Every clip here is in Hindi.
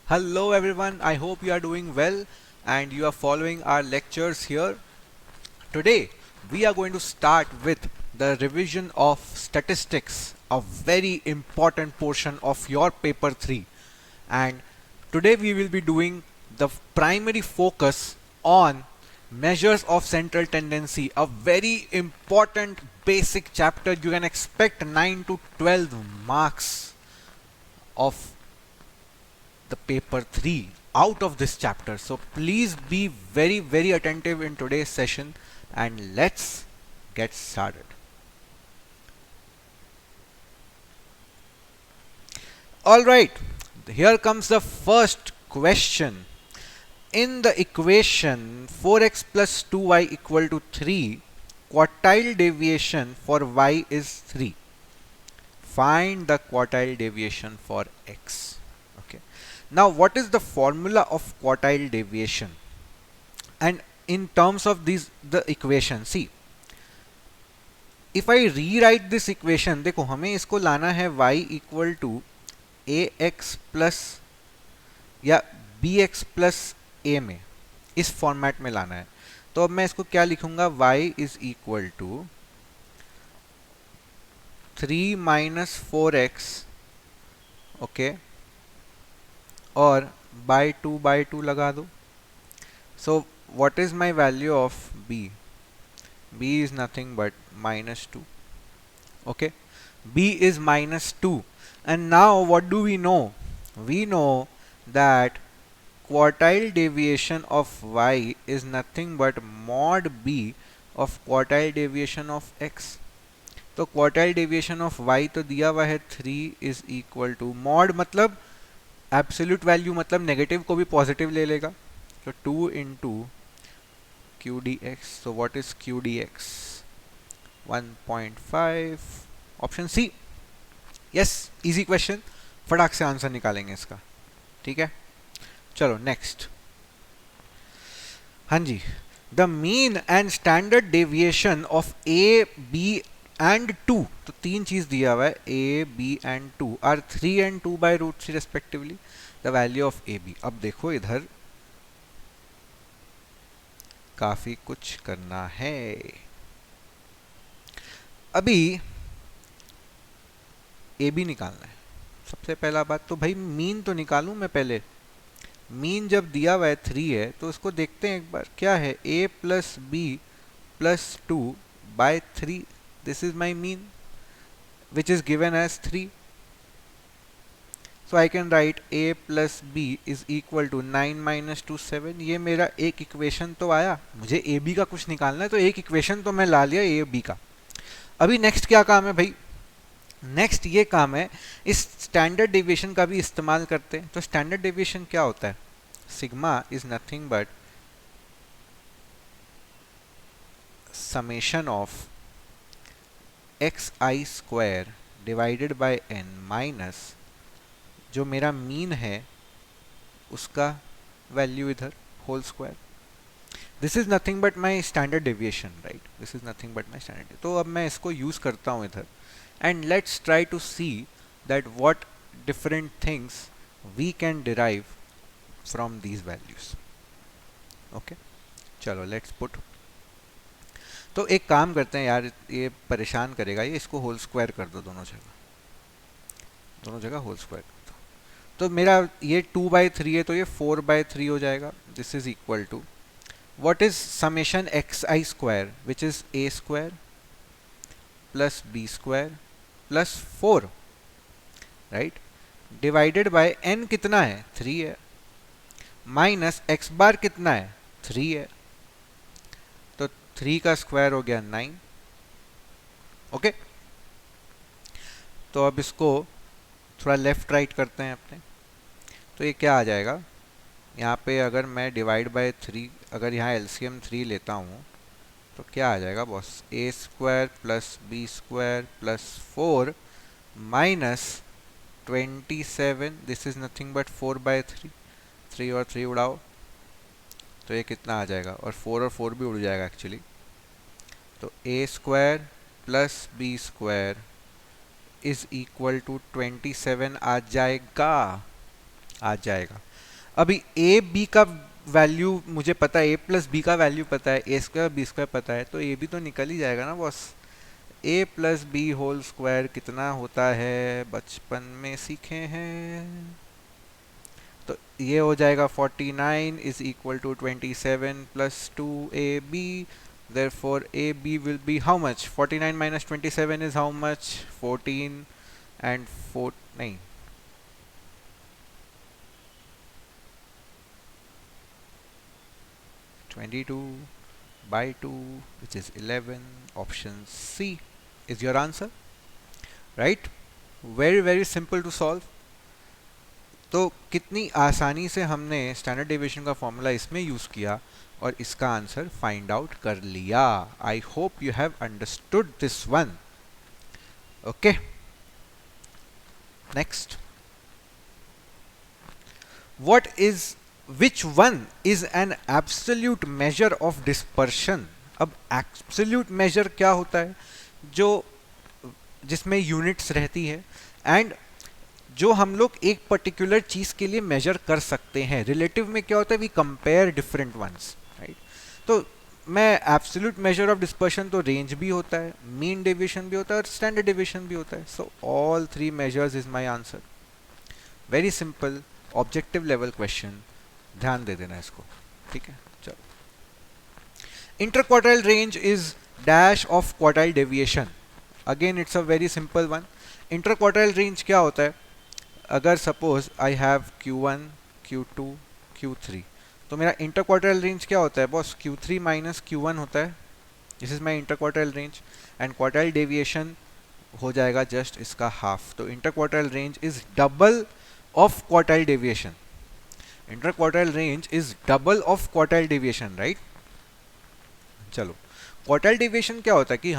Hello everyone, I hope you are doing well and you are following our lectures here. Today we are going to start with the revision of statistics, a very important portion of your paper 3. And today we will be doing the primary focus on measures of central tendency, a very important basic chapter. You can expect 9 to 12 marks of the paper 3 out of this chapter. So please be very attentive in today's session and let's get started. Alright, here comes the first question. In the equation 4x plus 2y equal to 3, quartile deviation for y is 3. Find the quartile deviation for x. Okay. Now what is the formula of quartile deviation? And in terms of the equation, see, if I rewrite this equation, देखो हमें इसको लाना है y equal to ax plus या bx plus a में, इस फॉर्मेट में लाना है. तो अब मैं इसको क्या लिखूंगा, y is equal to 3 minus 4x, okay, और by 2 लगा दो. So what is my value of b? b is nothing but minus 2. Okay, b is minus 2. And now what do we know? We know that quartile deviation of y is nothing but mod b of quartile deviation of x. तो quartile deviation of y तो दिया हुआ है 3 is equal to mod मतलब एब्सोल्यूट वैल्यू, मतलब नेगेटिव को भी पॉजिटिव ले लेगा. तो 2 into q dx. So what is q dx? 1.5. Option C. Yes, easy question, फटाक से आंसर निकालेंगे इसका. ठीक है, चलो नेक्स्ट. हाँ जी, the mean and standard deviation of A B and 2, तो तीन चीज दिया हुआ है, A B and 2 are 3 and 2 by root 3 respectively. The value of A B. अब देखो इधर काफी कुछ करना है. अभी ए बी निकालना है. सबसे पहला बात तो भाई मीन तो निकालूं मैं पहले. मीन जब दिया हुआ है 3 है तो उसको देखते हैं एक बार, क्या है, a plus b plus 2 by 3. This is my mean which is given as 3. So I can write a plus b is equal to 9 minus 2 7. ये मेरा एक इक्वेशन तो आया. मुझे ए बी का कुछ निकालना है तो एक इक्वेशन तो मैं ला लिया ए बी का. अभी नेक्स्ट क्या काम है भाई? नेक्स्ट ये काम है, इस स्टैंडर्ड डेविएशन का भी इस्तेमाल करते हैं. तो स्टैंडर्ड डेविएशन क्या होता है? Sigma is nothing but summation of x I square divided by n minus जो मेरा मीन है उसका वैल्यू इधर whole square. This is nothing but my standard deviation, right. This is nothing but my standard. तो अब मैं इसको यूज करता हूं इधर, and let's try to see that what different things we can derive from these values. Okay, चलो let's put. तो एक काम करते हैं यार, ये परेशान करेगा ये, इसको होल स्क्वायर कर दो दोनों जगह होल स्क्वायर कर दो. तो मेरा ये 2/3 है तो ये 4/3 हो जाएगा. This is equal to what is summation xi square which is a square plus b square plus 4, right, divided by n कितना है, 3 है, माइनस x बार कितना है, 3 है. तो 3 का स्क्वायर हो गया 9. ओके, तो अब इसको थोड़ा लेफ्ट राइट करते हैं अपने. तो ये क्या आ जाएगा, यहाँ पे अगर मैं डिवाइड बाय 3, अगर यहाँ एलसीएम 3 लेता हूँ तो क्या आ जाएगा boss, a square plus B square plus 4 minus 27. This is nothing but 4/3. 3 और 3 उड़ाओ तो ये कितना आ जाएगा, और 4 भी उड़ जाएगा एक्चुअली. तो A square plus B square is equal to 27 आ जाएगा. अभी ए बी का वैल्यू मुझे पता है, ए प्लस बी का वैल्यू पता है, ए स्क्वायर बी स्क्वायर पता है, तो ए भी तो निकल ही जाएगा ना बॉस। ए प्लस बी होल स्क्वायर कितना होता है, बचपन में सीखे हैं। तो ये हो जाएगा 49 is equal to 27 plus 2ab, therefore ab will be how much? 49 minus 27 is how much? 14 and 4 नहीं 22 by 2 which is 11. Option C is your answer, right? Very very simple to solve. तो कितनी आसानी से हमने स्टैंडर्ड डेविएशन का फॉर्मूला इसमें यूज़ किया और इसका आंसर फाइंड आउट कर लिया। I hope you have understood this one. Okay, next, what is which one is an absolute measure of dispersion. अब एब्सोल्यूट मेजर क्या होता है, जो जिसमें यूनिट्स रहती है एंड जो हम लोग एक पर्टिकुलर चीज के लिए मेजर कर सकते हैं। रिलेटिव में क्या होता है, we compare different ones, right. तो मैं एब्सोल्यूट मेजर ऑफ डिस्पर्शन, तो रेंज भी होता है, मीन डेविएशन भी होता है और स्टैंडर्ड डेविएशन भी होता है। So all three measures is my answer. Very simple objective level question, ध्यान दे देना इसको, ठीक है। चलो, interquartile range is dash of quartile deviation. Again it's a very simple one. Interquartile range क्या होता है, अगर suppose I have Q1, Q2, Q3, तो मेरा इंटरक्वार्टाइल रेंज क्या होता है बॉस, Q3 माइनस Q1 होता है। This is my interquartile range and quartile deviation हो जाएगा जस्ट इसका हाफ। तो interquartile range is double of quartile deviation. Interquartile range is double of quartile deviation, right. चलो, क्वार्टाइल डेविएशन क्या होता है कि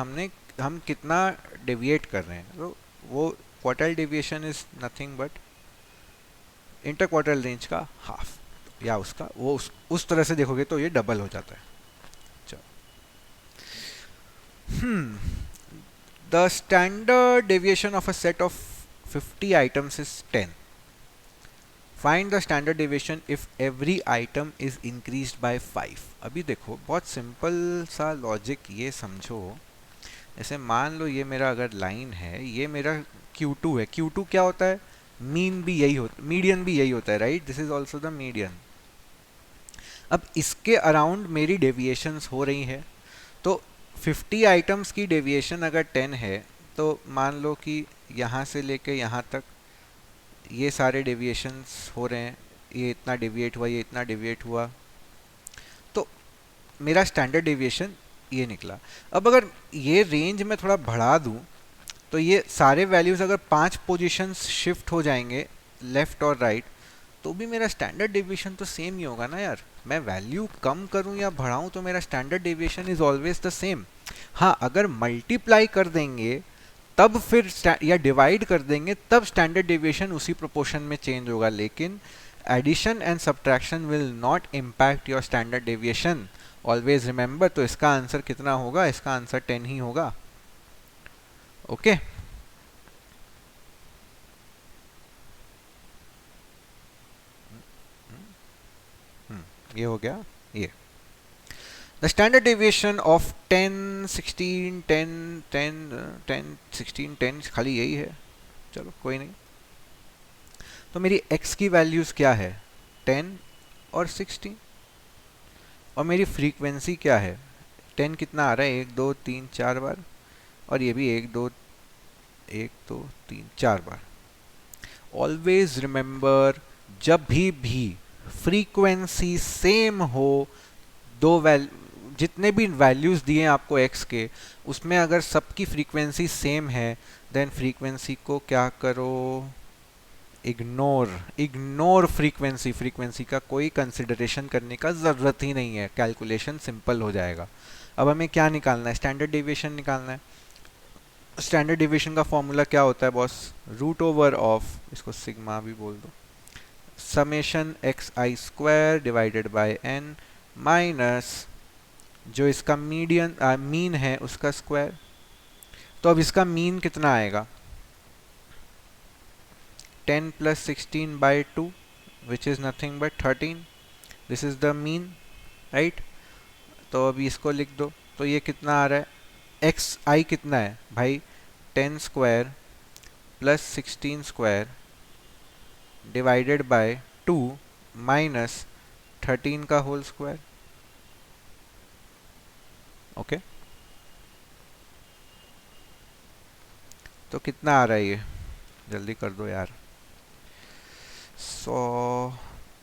हम कितना डेविएट कर रहे हैं, तो वो quartile deviation is nothing but interquartile range का हाफ, या उसका वो उस तरह से देखोगे तो ये डबल हो जाता है। चलो, the standard deviation of a set of 50 items is 10. Find the standard deviation if every item is increased by 5. अभी देखो, बहुत सिंपल सा लॉजिक, ये समझो। जैसे मान लो ये मेरा अगर लाइन है, ये मेरा Q2 है। Q2 क्या होता है, मीन भी यही होता, मीडियन भी यही होता है, right. This is also the median. अब इसके अराउंड मेरी डेविएशंस हो रही है, तो 50 आइटम्स की डेविएशन अगर 10 है, तो मान लो कि यहाँ से लेके यहाँ तक ये सारे डेविएशंस हो रहे हैं, ये इतना डेविएट हुआ, ये इतना डेविएट हुआ, तो मेरा स्टैंडर्ड डेविएशन ये निकला। अब अगर ये रेंज में थोड़ा बढ़ा दूं, तो ये सारे वैल्यूज अगर 5 पोजीशंस शिफ्ट हो जाएंगे लेफ्ट और राइट, तो भी मेरा स्टैंडर्ड डेविएशन तो सेम ही होगा ना यार। मैं वैल्यू कम करूं या बढ़ाऊं तो मेरा standard deviation is always the same. हाँ, अगर मल्टीप्लाई कर देंगे तब फिर, या डिवाइड कर देंगे तब स्टैंडर्ड डेविएशन उसी प्रोपोर्शन में चेंज होगा, लेकिन addition and subtraction will not impact your standard deviation, always remember. तो इसका आंसर कितना होगा, इसका आंसर 10 ही होगा। ओके, ये हो गया ये। द स्टैंडर्ड डेविएशन ऑफ 10, 16, 10, 10, 10, 16, 10 खाली यही है। चलो कोई नहीं। तो मेरी x की वैल्यूज क्या है, 10 और 16, और मेरी फ्रीक्वेंसी क्या है, 10 कितना आ रहा है, 1 2 3 4 बार, और ये भी 1 2 3 4 बार। ऑलवेज रिमेंबर, जब भी फ्रीक्वेंसी सेम हो, जितने भी वैल्यूज दिए आपको x के, उसमें अगर सबकी फ्रीक्वेंसी सेम है, देन फ्रीक्वेंसी को क्या करो, इग्नोर फ्रीक्वेंसी का कोई कंसिडरेशन करने का ज़रूरत ही नहीं है, कैलकुलेशन सिंपल हो जाएगा। अब हमें क्या निकालना है, स्टैंडर्ड डेविएशन निकालना है। स्टैंडर्ड डेविएशन का फॉर्मूला क्या होता है बॉस, रूट ओवर ऑफ, इसको सिग्मा भी बोल दो, summation xi square divided bye n minus जो इसका मीन है उसका स्क्वायर। तो अब इसका मीन कितना आएगा, 10 plus 16 by 2 which is nothing but 13. This is the mean, right. तो अभी इसको लिख दो. तो ये कितना आ रहा है, एक्स आई कितना है भाई, 10 square plus 16 square divided by 2 minus 13 का होल स्क्वायर. ओके, तो कितना आ रहा है ये, जल्दी कर दो यार. 100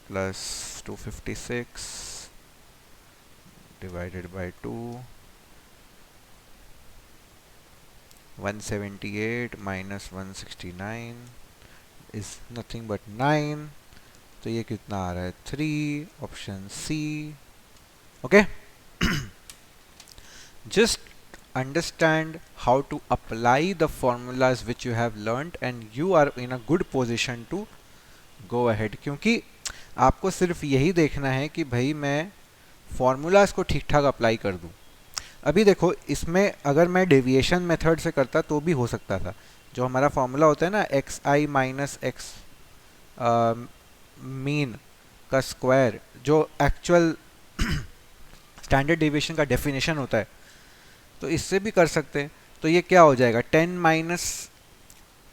plus 256 divided by 2, 178 minus 169 is nothing but 9. तो ये कितना आ रहा है, 3. Option C. Okay, just understand how to apply the formulas which you have learned and you are in a good position to go ahead. क्योंकि आपको सिर्फ यही देखना है कि भाई मैं फॉर्मूलाज को ठीक ठाक अप्लाई कर दूं. अभी देखो, इसमें अगर मैं डेविएशन मेथड से करता तो भी हो सकता था. जो हमारा फॉर्मूला होता है ना, एक्स आई माइनस एक्स मीन का स्क्वायर, जो एक्चुअल स्टैंडर्ड डेविएशन का डेफिनेशन होता है, तो इससे भी कर सकते हैं. तो ये क्या हो जाएगा, 10 माइनस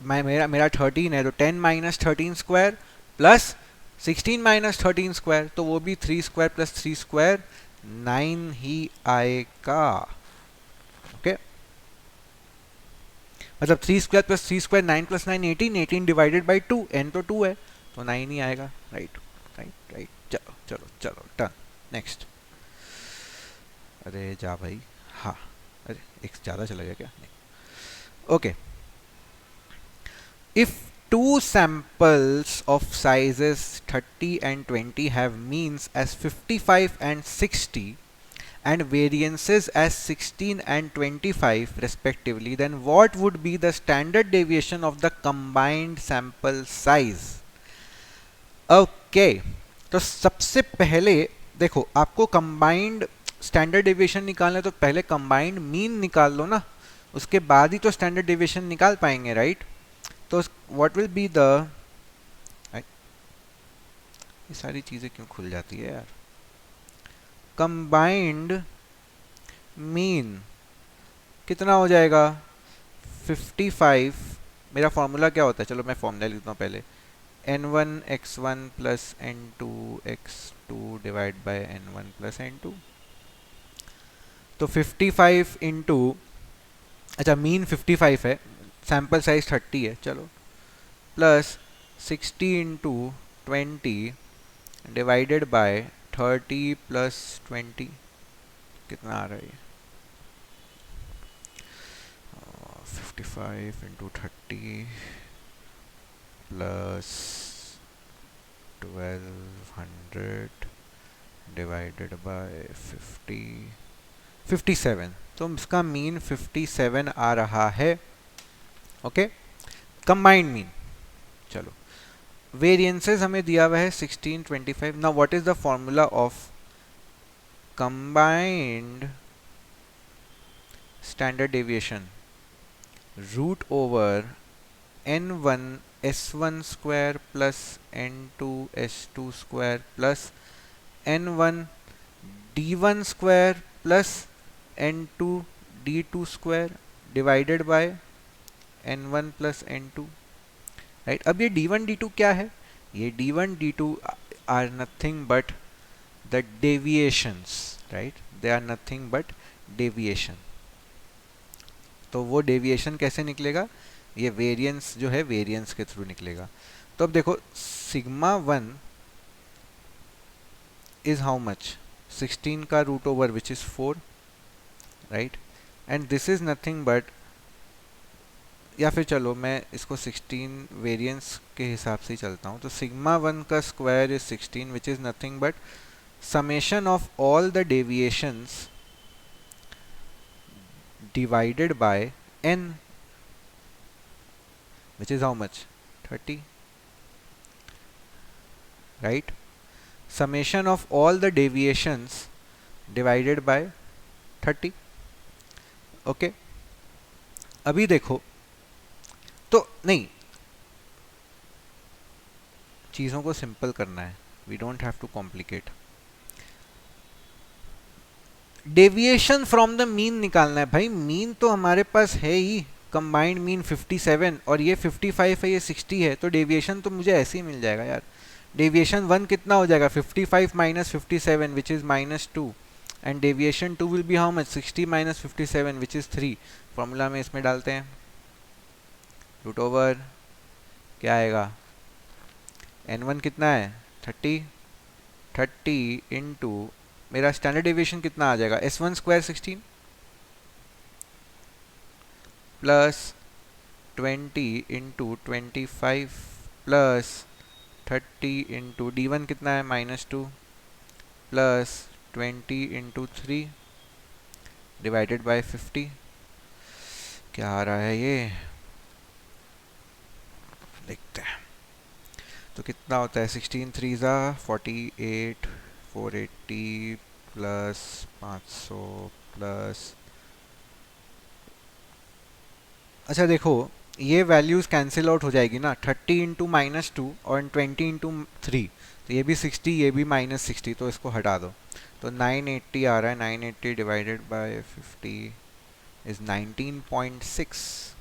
मेरा 13 है, तो 10 minus 13 square plus 16 minus 13 square, तो वो भी 3 स्क्वायर प्लस 3 स्क्वायर 9 ही आएगा. ओके, मतलब 3 square plus 3 square 9 plus 9 18, 18 divided by 2, N तो 2 है तो 9 ही आएगा. Right right right. चलो चलो चलो, डन. नेक्स्ट. अरे जा भाई. हाँ, अरे एक ज़्यादा चला गया क्या, नहीं. Okay, if two samples of sizes 30 and 20 have means as 55 and 60 and variances as 16 and 25 respectively, then what would be the standard deviation of the combined sample size? Okay, तो सबसे पहले देखो, आपको कंबाइंड स्टैंडर्ड डेविएशन निकालना है तो पहले कंबाइंड मीन निकाल लो ना, उसके बाद ही तो स्टैंडर्ड डेविएशन निकाल पाएंगे, राइट. तो व्हाट विल बी द, ये सारी चीज़ें क्यों खुल जाती है यार. कंबाइंड मीन कितना हो जाएगा, 55. मेरा फॉर्मूला क्या होता है, चलो मैं फॉर्मूला लिखता हूँ पहले. n1 x1 plus n2 x2 divide by n1 plus n2. तो 55 इंटू, अच्छा मीन 55 है, सैम्पल साइज 30 है, चलो, plus 60 into 20 divided by 30 plus 20, कितना आ रहा है, 55 इंटू 30 प्लस 1200 डिवाइडेड बाय 57. तो इसका मीन 57 आ रहा है. Okay, combined mean. चलो, वेरिएंसेस हमें दिया हुआ है 16 25. Now what is the formula of combined standard deviation, root over n1 s1 square plus n2 s2 square plus n1 d1 square plus n2 d2 square divided by n1 plus n2. Right, अब ये d1 d2 क्या है, ये d1 d2 are nothing but the deviations, right, they are nothing but deviation. तो वो डेविएशन कैसे निकलेगा, ये वेरिएंस जो है वेरिएंस के थ्रू निकलेगा. तो अब देखो, सिग्मा 1 इज हाउ मच, 16 का root over which is 4, right, and this is nothing but, या फिर चलो मैं इसको 16 वेरिएंस के हिसाब से ही चलता हूँ. तो सिग्मा 1 का square is 16 which is nothing but summation of all the deviations divided by n, which is how much, 30, right. Summation of all the deviations divided by 30. okay, अभी देखो, तो नहीं, चीज़ों को सिंपल करना है, we don't have to complicate. Deviation from the mean निकालना है भाई, मीन तो हमारे पास है ही, कंबाइंड मीन 57 और ये 55 है, ये 60 है, तो डेविएशन तो मुझे ऐसे ही मिल जाएगा यार। डेविएशन 1 कितना हो जाएगा, 55 minus 57 which is -2, and deviation 2 will be how much, 60 minus 57 which is 3। Formula में इसमें डालते हैं, रूट ओवर क्या आएगा, n1 कितना है 30, 30 इंटू मेरा स्टैंडर्ड डेविएशन कितना आ जाएगा, s1 square 16 plus 20 into 25 plus 30 into d1 कितना है -2 प्लस 20 इंटू 3 डिवाइडेड बाय 50। क्या आ रहा है ये, देखते हैं। तो कितना होता है, 16 3 ज़ा 48, 480 प्लस 500 प्लस, अच्छा देखो ये वैल्यूज़ कैंसिल आउट हो जाएगी ना, 30 इंटू -2 और 20 इंटू 3, तो ये भी 60, ये भी -60, तो इसको हटा दो, तो 980 आ रहा है, 980 डिवाइडेड बाय 50 इज 19.6।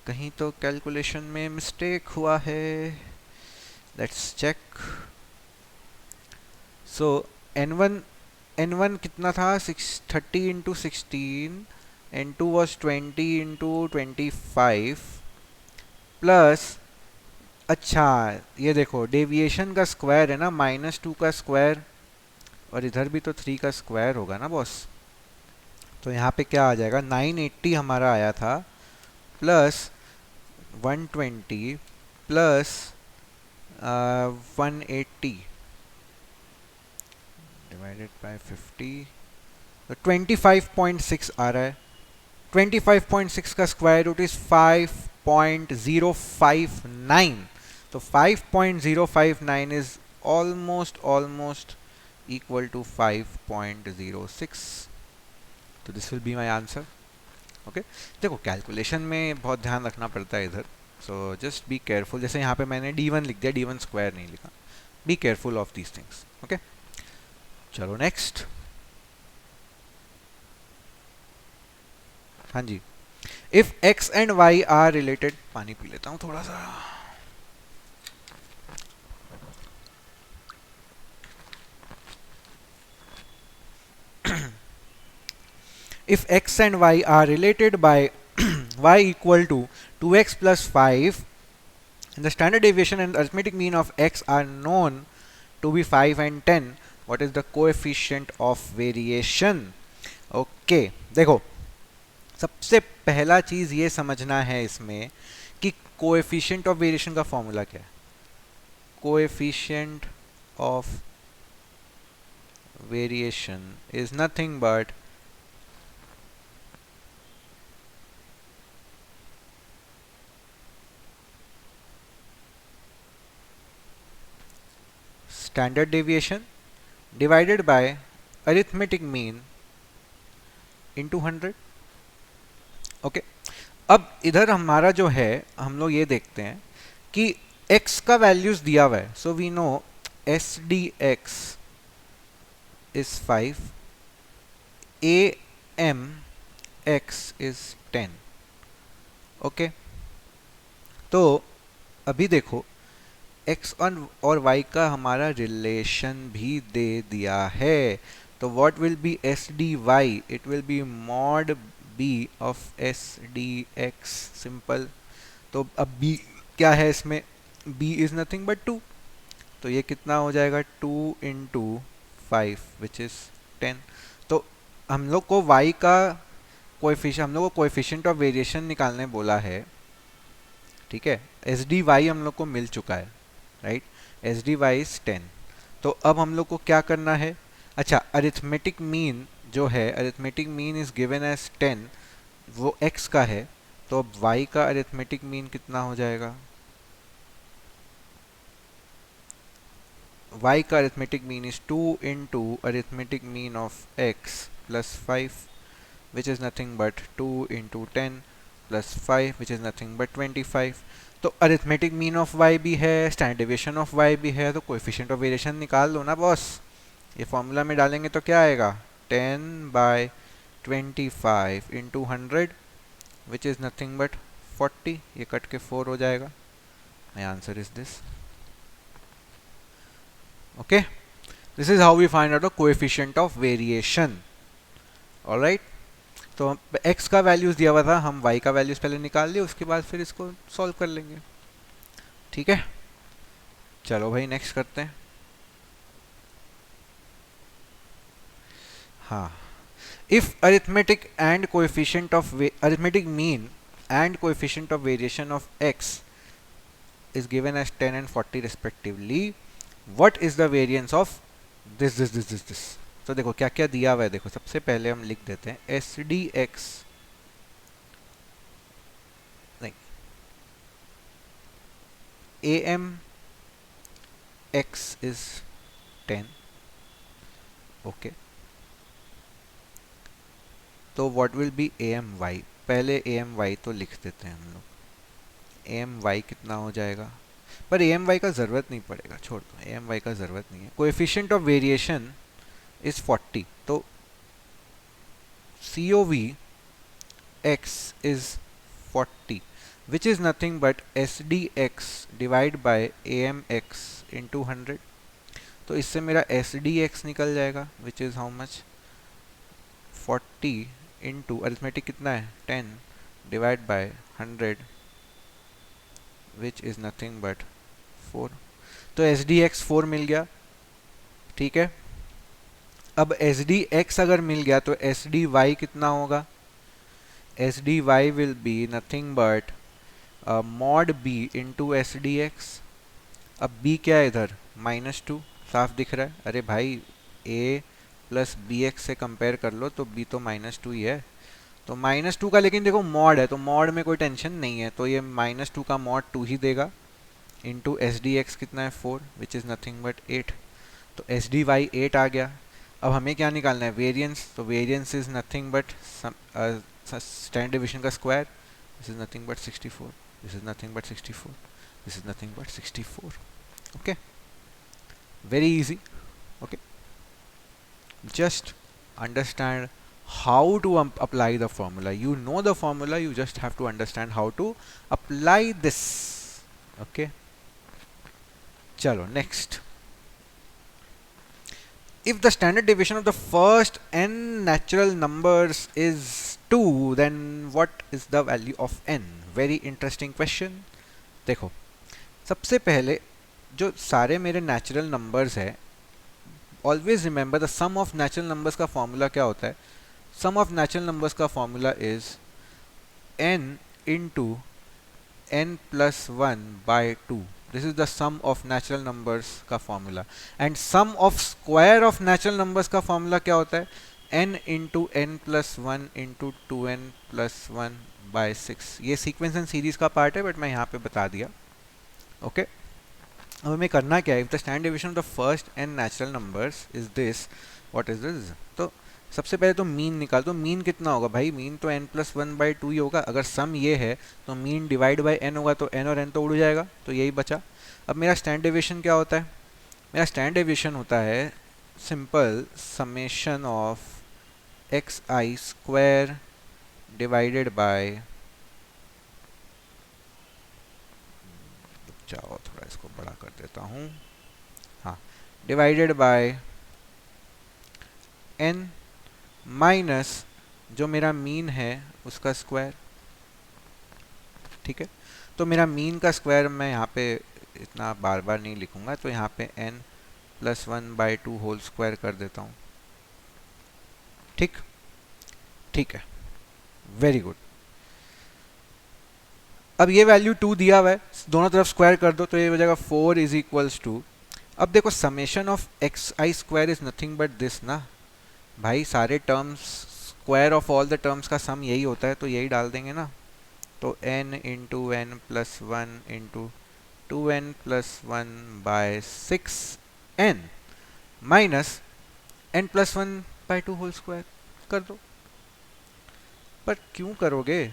कहीं तो कैलकुलेशन में मिस्टेक हुआ है, लेट्स चेक। सो n1 कितना था, 30 into 16, n2 was 20 into 25 plus, अच्छा ये देखो डेविएशन का स्क्वायर है ना, -2 का स्क्वायर, और इधर भी तो 3 का स्क्वायर होगा ना बॉस, तो यहाँ पे क्या आ जाएगा, 980 हमारा आया था प्लस 120 प्लस 180 डिवाइडेड बाय 50, तो 25.6 आ रहा है। 25.6 का स्क्वायर रूट इज 5.059, तो 5.059 इज ऑलमोस्ट equal to 5.06, तो this will be my answer. Okay, देखो कैलकुलेशन में बहुत ध्यान रखना पड़ता है इधर, सो जस्ट बी केयरफुल, जैसे यहाँ पे मैंने d1 लिख दिया, d1 स्क्वायर नहीं लिखा, be careful of these things. Okay, चलो नेक्स्ट। हाँ जी, if x and y are related, पानी पी लेता हूँ थोड़ा सा। If x and y are related by y equal to 2x plus 5 and the standard deviation and arithmetic mean of x are known to be 5 and 10, what is the coefficient of variation? Okay, देखो सबसे पहला चीज ये समझना है इसमें कि कोएफिशिएंट ऑफ वेरिएशन का फॉर्मूला क्या है। Coefficient of variation is nothing but standard deviation divided by arithmetic mean into 100। Okay, अब इधर हमारा जो है, हम लोग ये देखते हैं कि x का वैल्यूज दिया हुआ है, so we know S D X is 5, A M X is 10। Okay, तो अभी देखो x और y का हमारा रिलेशन भी दे दिया है, तो what will be S D Y, it will be mod b of S D X, simple. तो अब b क्या है इसमें, b इज नथिंग बट 2, तो ये कितना हो जाएगा 2 इंटू 5 विच इज 10। तो हम लोग को y का कोएफिशिएंट, हम लोग को कोएफिशिएंट ऑफ वेरिएशन निकालने बोला है, ठीक है। एस डी वाई हम लोग को मिल चुका है, right, S D Y is 10। तो अब हम लोग को क्या करना है, अच्छा अरिथमेटिक मीन जो है, arithmetic mean is given as 10, वो x का है, तो अब y का अरिथमेटिक मीन कितना हो जाएगा, y का arithmetic mean is 2 into arithmetic mean of x plus 5 which is nothing but 2 into 10, plus 5 which is nothing but 25। तो अरिथमेटिक मीन ऑफ y भी है, स्टैंडर्ड डेविएशन ऑफ y भी है, तो कोएफिशिएंट ऑफ वेरिएशन निकाल लो ना बॉस। ये फॉर्मूला में डालेंगे तो क्या आएगा, 10/25 into 100 which is nothing but 40। ये कट के 4 हो जाएगा। My answer is this. Okay, this is how we find out the coefficient of variation. Alright, तो x का वैल्यूज दिया हुआ था, हम y का वैल्यूज पहले निकाल लिए, उसके बाद फिर इसको सॉल्व कर लेंगे। ठीक है, चलो भाई नेक्स्ट करते हैं। हाँ, if arithmetic mean and coefficient of variation of x is given as 10 and 40 respectively, what is the variance of this। तो देखो क्या क्या दिया हुआ है, देखो सबसे पहले हम लिख देते हैं एस डी एक्स, नहीं, A M X is 10। Okay, तो what will be A M Y, पहले ए एम वाई तो लिख देते हैं हम लोग। ए एम वाई कितना हो जाएगा, पर ए एम वाई का ज़रूरत नहीं पड़ेगा, छोड़ दो, ए एम वाई का ज़रूरत नहीं है। कोएफिशिएंट ऑफ वेरिएशन इज 40, तो C O V X is 40 which is nothing but S D X divide by A M X into 100। तो इससे मेरा एस डी एक्स निकल जाएगा which is how much, 40 into arithmetic कितना है 10 divide by 100 which is nothing but 4। तो एस डी एक्स 4 मिल गया। ठीक है, अब एस डी एक्स अगर मिल गया तो एस डी वाई कितना होगा, S D Y will be nothing but mod B into S D X. अब बी क्या है इधर, -2 साफ दिख रहा है। अरे भाई ए प्लस बी एक्स से कंपेयर कर लो तो बी तो -2 ही है, तो -2 का लेकिन देखो मॉड है, तो मॉड में कोई टेंशन नहीं है, तो ये -2 का मॉड 2 ही देगा इंटू एस डी एक्स कितना है 4 विच इज़ नथिंग बट 8। तो एस डी वाई 8 आ गया। अब हमें क्या निकालना है, वेरिएंस, तो variance is nothing but standard deviation का square, this is nothing but 64, this is nothing but 64, this is nothing but 64। Okay, very easy. Okay, just understand how to apply the formula. You know the formula, you just have to understand how to apply this. Okay, chalo next. If the standard deviation of the first n natural numbers is 2, then what is the value of n? Very interesting question. देखो, सबसे पहले जो सारे मेरे नेचुरल नंबर्स है, always remember the sum of natural numbers का फॉर्मूला क्या होता है, सम ऑफ नेचुरल नंबर्स का formula is n into n plus 1 by 2। This is the sum of natural numbers का formula. And sum of square of natural numbers का फॉर्मूला क्या होता है, n into n plus 1 into 2n plus 1 by 6। ये सीक्वेंस एंड सीरीज का पार्ट है, बट मैं यहाँ पे बता दिया। ओके, अब हमें करना क्या है, if the standard deviation of the first N natural numbers is this, what is this. तो सबसे पहले तो मीन निकाल, तो मीन कितना होगा भाई, मीन तो n प्लस 1 बाई 2 ही होगा। अगर सम ये है तो मीन डिवाइड बाई n होगा, तो n और n तो उड़ जाएगा, तो यही बचा। अब मेरा स्टैंडर्ड डेविएशन क्या होता है, मेरा स्टैंडर्ड डेविएशन होता है simple summation of x I square divided bye, जाओ थोड़ा इसको बड़ा कर देता हूँ, हाँ, डिवाइडेड बाय n माइनस जो मेरा मीन है उसका स्क्वायर। ठीक है, तो मेरा मीन का स्क्वायर मैं यहाँ पे इतना बार बार नहीं लिखूंगा, तो यहाँ पे n plus 1 by 2 whole square कर देता हूँ। ठीक, ठीक है, वेरी गुड। अब ये वैल्यू 2 दिया हुआ है, दोनों तरफ स्क्वायर कर दो तो ये हो जाएगा 4 इज इक्वल्स टू। अब देखो summation of x I square is nothing but this ना भाई, सारे terms square of all the terms का सम यही होता है, तो यही डाल देंगे ना। तो n into N plus 1 into 2n plus 1 by 6n minus n plus 1 by 2 whole square कर दो। पर क्यों करोगे,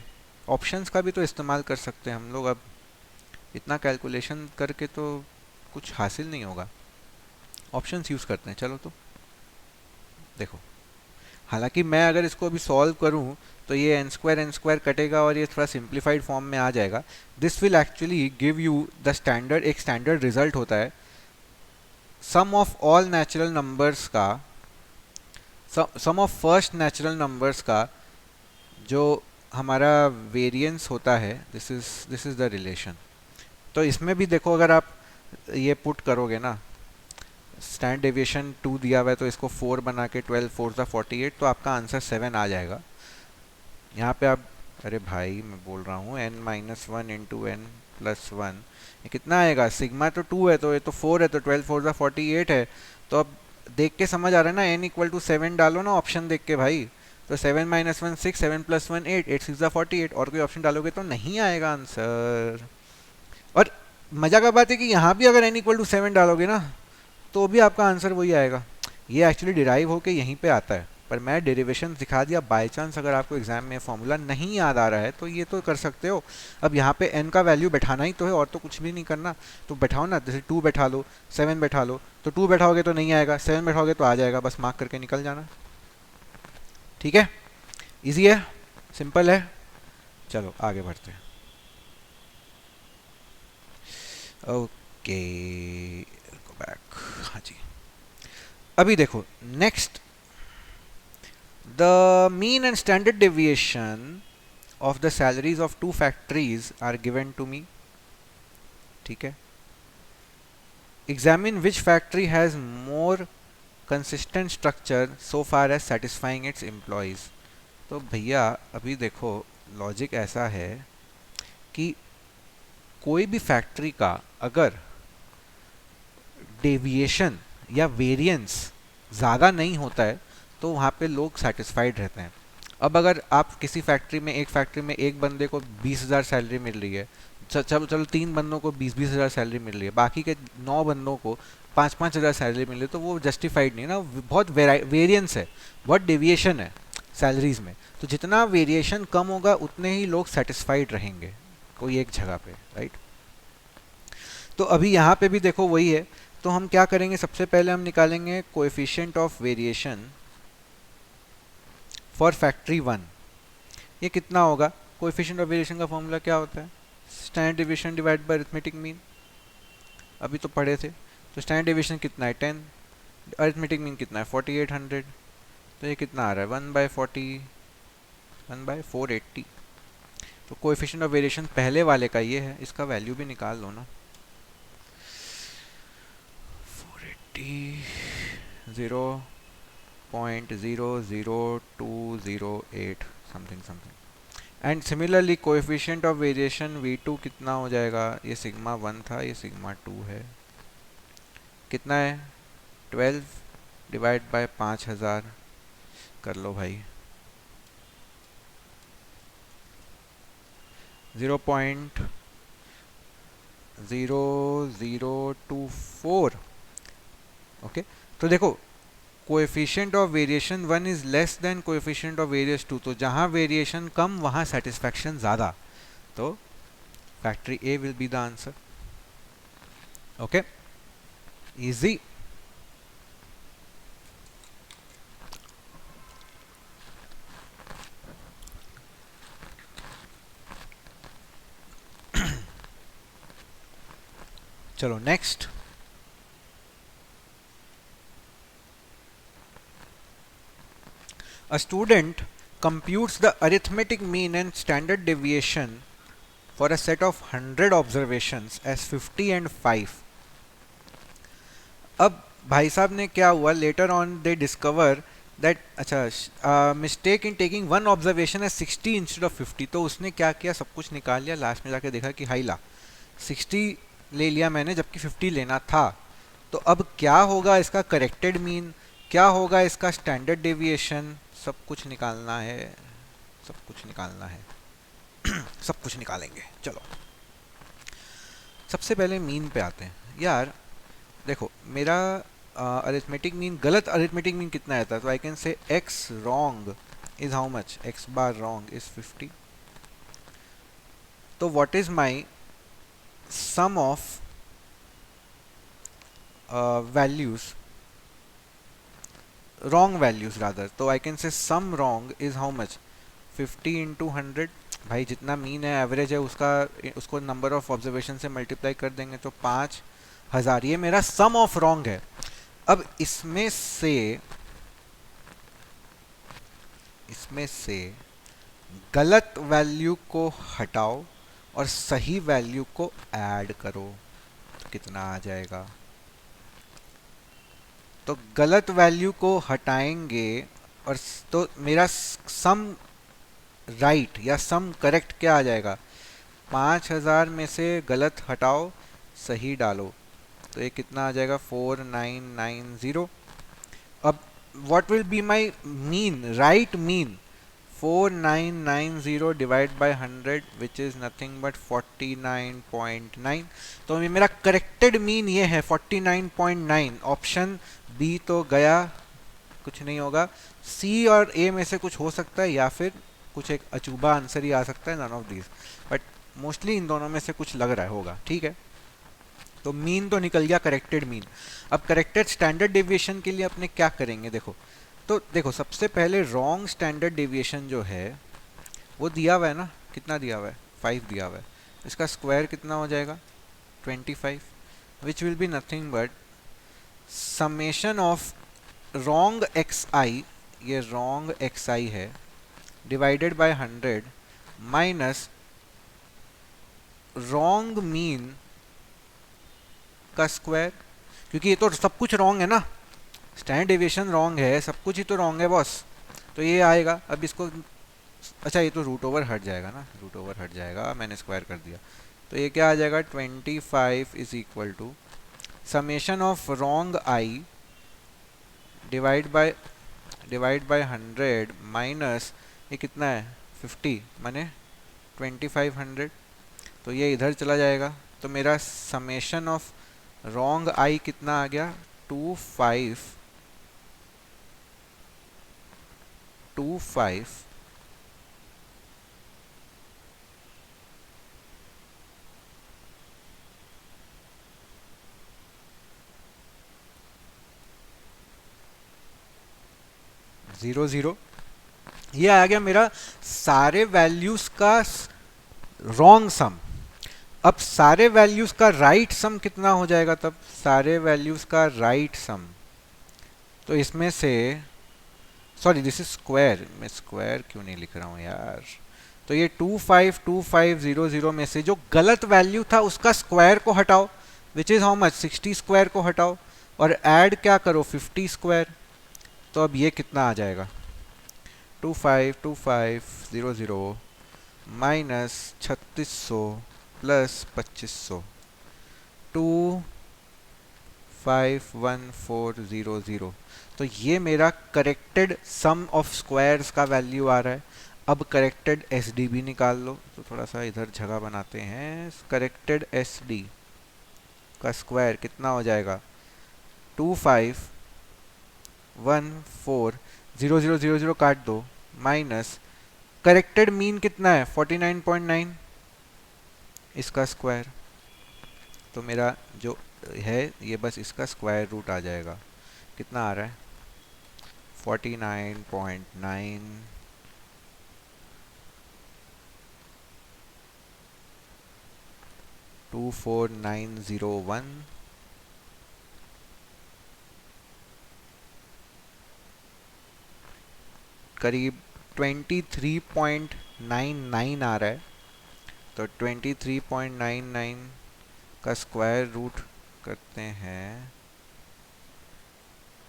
ऑप्शंस का भी तो इस्तेमाल कर सकते हैं हम लोग। अब इतना कैलकुलेशन करके तो कुछ हासिल नहीं होगा, ऑप्शंस यूज़ करते हैं। चलो तो देखो, हालांकि मैं अगर इसको अभी सॉल्व करूं तो ये एन स्क्वायर कटेगा और ये थोड़ा सिंप्लीफाइड फॉर्म में आ जाएगा। This will actually give you the standard, एक स्टैंडर्ड रिजल्ट होता है sum of all natural numbers का, सम ऑफ फर्स्ट नेचुरल नंबर्स का जो हमारा वेरिएंस होता है। This is the relation. तो इसमें भी देखो, अगर आप ये पुट करोगे ना, स्टैंडर्ड डेविएशन 2 दिया हुआ है तो इसको 4 बना के 12 4 सा 48, तो आपका आंसर 7 आ जाएगा। यहाँ पे आप, अरे भाई मैं बोल रहा हूँ n minus one into N plus one, ये कितना आएगा? सिग्मा तो 2 है तो ये तो 4 है, तो 12 4 सा 48 है। तो अब देख के समझ आ रहा है ना, n इक्वल टू 7 डालो ना ऑप्शन देख के भाई। तो 7 माइनस वन 6, 7 प्लस वन 8, 8 6 48, और कोई ऑप्शन डालोगे तो नहीं आएगा आंसर। और मजा का बात है कि यहाँ भी अगर n इक्वल टू 7 डालोगे ना तो भी आपका आंसर वही आएगा। ये एक्चुअली डिराइव होके यहीं पे आता है, पर मैं डेरिवेशन दिखा दिया। बाय चांस अगर आपको एग्जाम में फॉर्मूला नहीं याद आ रहा है तो ये तो कर सकते हो। अब यहाँ पे n का वैल्यू बैठाना ही तो है, और तो कुछ भी नहीं करना। तो बैठाओ ना, जैसे 2 बैठा लो, 7 बैठा लो। तो 2 बैठाओगे तो नहीं आएगा, 7 बैठाओगे तो आ जाएगा, बस मार्क करके निकल जाना। ठीक है, ईजी है, सिंपल है। चलो आगे बढ़ते हैं। Okay, go back. हाँ जी, अभी देखो next, the mean and standard deviation of the salaries of two factories are given to me. ठीक है, examine which factory has more consistent structure so far as satisfying its employees. तो भैया अभी देखो, लॉजिक ऐसा है कि कोई भी फैक्ट्री का अगर डेविएशन या वेरिएंस ज़्यादा नहीं होता है तो वहाँ पे लोग सेटिस्फाइड रहते हैं। अब अगर आप किसी फैक्ट्री में, एक फैक्ट्री में एक बंदे को 20,000 सैलरी मिल रही है, चलो चलो 3 बंदों को 20,000 सैलरी मिल रही है, बाकी के 9 बंदों को 5,000 सैलरी मिल रही है, तो वो जस्टिफाइड नहीं ना। बहुत वेरिएंस है, बहुत डेविएशन है सैलरीज में। तो जितना वेरिएशन कम होगा उतने ही लोग सेटिस्फाइड रहेंगे कोई एक जगह पे, राइट। तो अभी यहाँ पे भी देखो वही है। तो हम क्या करेंगे, सबसे पहले हम निकालेंगे coefficient of variation for factory 1। ये कितना होगा? कोएफिशिएंट ऑफ वेरिएशन का फॉर्मूला क्या होता है? Standard deviation divide by arithmetic mean. अभी तो पढ़े थे। तो स्टैंडर्ड डेविएशन कितना है? 10। अरिथमेटिक मीन कितना है? 4800। तो ये कितना आ रहा है? 1/40, 1/480। तो कोएफिशिएंट ऑफ वेरिएशन पहले वाले का ये है, इसका वैल्यू भी निकाल लो ना। 480 0.00208 something something. And similarly coefficient of variation V2 कितना हो जाएगा? ये सिग्मा 1 था, ये सिग्मा 2 है। कितना है? 12 डिवाइड बाय 5000 कर लो भाई। 0.0024। ओके, तो देखो coefficient of variation 1 is less than coefficient of variation 2। तो जहां वेरिएशन कम वहां सेटिस्फैक्शन ज़्यादा। तो factory A will be the answer. Okay, easy. चलो next, a student computes the arithmetic mean and standard deviation for a set of 100 observations as 50 and 5. अब भाई साहब ने क्या हुआ, later on they discover that, अच्छा mistake in taking one observation है 60 इंस्टेड ऑफ 50। तो उसने क्या किया, सब कुछ निकाल लिया, लास्ट में जाके देखा कि हाई ला 60 ले लिया मैंने जबकि 50 लेना था। तो अब क्या होगा इसका करेक्टेड मीन, क्या होगा इसका स्टैंडर्ड डेविएशन, सब कुछ निकालना है, सब कुछ निकालना है। सब कुछ निकालेंगे। चलो सबसे पहले मीन पे आते हैं। यार देखो मेरा अरिथमेटिक मीन, गलत अरिथमेटिक मीन कितना आता है? तो I can say x wrong is how much, x bar wrong is 50। तो what is my sum of values, wrong values rather, तो I can say sum wrong is how much 50 into 100। भाई जितना मीन है एवरेज है उसका उसको नंबर ऑफ ऑब्जर्वेशन से मल्टीप्लाई कर देंगे तो 5000, ये मेरा सम ऑफ रॉन्ग है। अब इसमें से गलत वैल्यू को हटाओ और सही वैल्यू को ऐड करो तो कितना आ जाएगा। तो गलत वैल्यू को हटाएंगे और तो मेरा सम राइट या सम करेक्ट क्या आ जाएगा, 5000 में से गलत हटाओ सही डालो तो ये कितना आ जाएगा 4990। अब what will be my mean, right mean 4990 divide by 100 which is nothing but 49.9। तो ये मेरा करेक्टेड मीन ये है 49.9। ऑप्शन बी तो गया, कुछ नहीं होगा। सी और ए में से कुछ हो सकता है या फिर कुछ एक अचूबा आंसर ही आ सकता है, none of these, but mostly इन दोनों में से कुछ लग रहा होगा। ठीक है, तो मीन तो निकल गया, करेक्टेड मीन। अब करेक्टेड स्टैंडर्ड डेविएशन के लिए अपने क्या करेंगे, देखो सबसे पहले रॉन्ग स्टैंडर्ड डेविएशन जो है वो दिया हुआ है ना, कितना दिया हुआ है 5 दिया हुआ है, इसका स्क्वायर कितना हो जाएगा 25, which will be nothing but summation of wrong x i, ये रॉन्ग एक्स आई है, divided by 100 minus wrong mean का स्क्वायर, क्योंकि ये तो सब कुछ रॉन्ग है ना, स्टैंडर्ड डेविएशन रॉन्ग है, सब कुछ ही तो रॉन्ग है बॉस, तो ये आएगा। अब इसको, अच्छा ये तो रूट ओवर हट जाएगा ना, रूट ओवर हट जाएगा, मैंने स्क्वायर कर दिया, तो ये क्या आ जाएगा 25 is equal to summation of wrong I divide by 100 minus ये कितना है 50 माने 2500, तो ये इधर चला जाएगा, तो मेरा समेशन ऑफ रॉन्ग आई कितना आ गया 25 00। ये आ गया मेरा सारे वैल्यूज का रॉन्ग सम। अब सारे वैल्यूज का राइट सम कितना हो जाएगा, तब सारे वैल्यूज का राइट सम, तो इसमें से सॉरी दिस इज स्क्वायर, मैं स्क्वायर क्यों नहीं लिख रहा हूँ यार, तो ये 252500 में से जो गलत वैल्यू था उसका स्क्वायर को हटाओ, which is how much 60 square को हटाओ और ऐड क्या करो 50 स्क्वायर, तो अब ये कितना आ जाएगा 252500 माइनस 3600 प्लस 2500 251400। तो ये मेरा करेक्टेड सम ऑफ स्क्वायर्स का वैल्यू आ रहा है। अब करेक्टेड एसडी भी निकाल लो, तो थोड़ा सा इधर जगह बनाते हैं। करेक्टेड एसडी का स्क्वायर कितना हो जाएगा 251400 काट दो माइनस करेक्टेड मीन कितना है 49.9, इसका स्क्वायर, तो मेरा जो है ये बस इसका स्क्वायर रूट आ जाएगा, कितना आ रहा है 49.9 24901 करीब 23.99 आ रहा है, तो 23.99 का स्क्वायर रूट करते हैं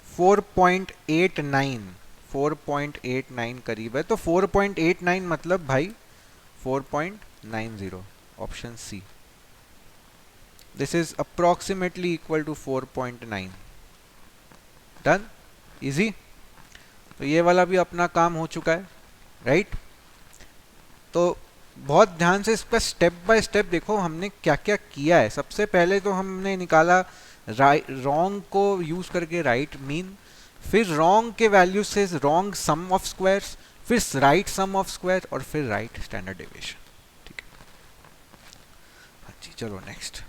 4.89 करीब है, तो 4.89 मतलब भाई 4.90, option C, this is approximately equal to 4.9। Done, easy. तो ये वाला भी अपना काम हो चुका है, राइट। तो बहुत ध्यान से इसका स्टेप बाय स्टेप देखो हमने क्या क्या किया है। सबसे पहले तो हमने निकाला रॉन्ग को यूज करके राइट मीन, फिर रॉन्ग के वैल्यू से रॉन्ग सम ऑफ स्क्वायर्स, फिर राइट सम ऑफ स्क्वायर और फिर राइट स्टैंडर्ड डेविएशन। ठीक है, जी चलो next.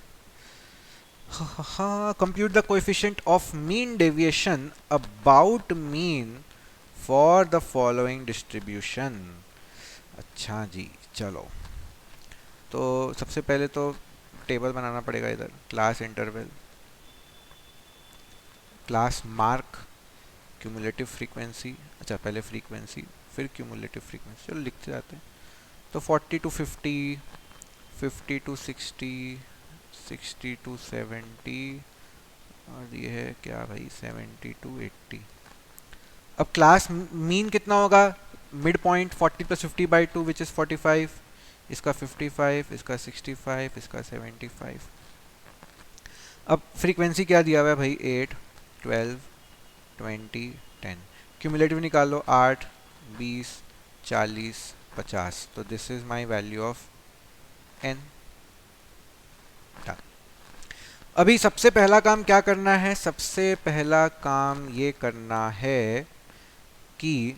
Compute the coefficient of mean deviation about mean for the following distribution. अच्छा जी चलो. तो सबसे पहले तो टेबल बनाना पड़ेगा इधर. Class interval, class mark, cumulative frequency. अच्छा पहले फ्रीक्वेंसी फिर क्यूमुलेटिव फ्रीक्वेंसी. चलो लिखते जाते हैं. तो 40 टू 50, 50 टू 60, 60 टू 70 और ये है क्या भाई 70 टू 80. अब क्लास मीन कितना होगा? Mid point 40 plus 50 by 2 which is 45. इसका 55, इसका 65, इसका 75. अब फ्रीक्वेंसी क्या दिया हुआ है भाई? 8, 12, 20, 10. क्यूमुलेटिव निकाल लो. 8, 20, 40, 50. तो this is my value of n. अभी सबसे पहला काम क्या करना है? सबसे पहला काम ये करना है कि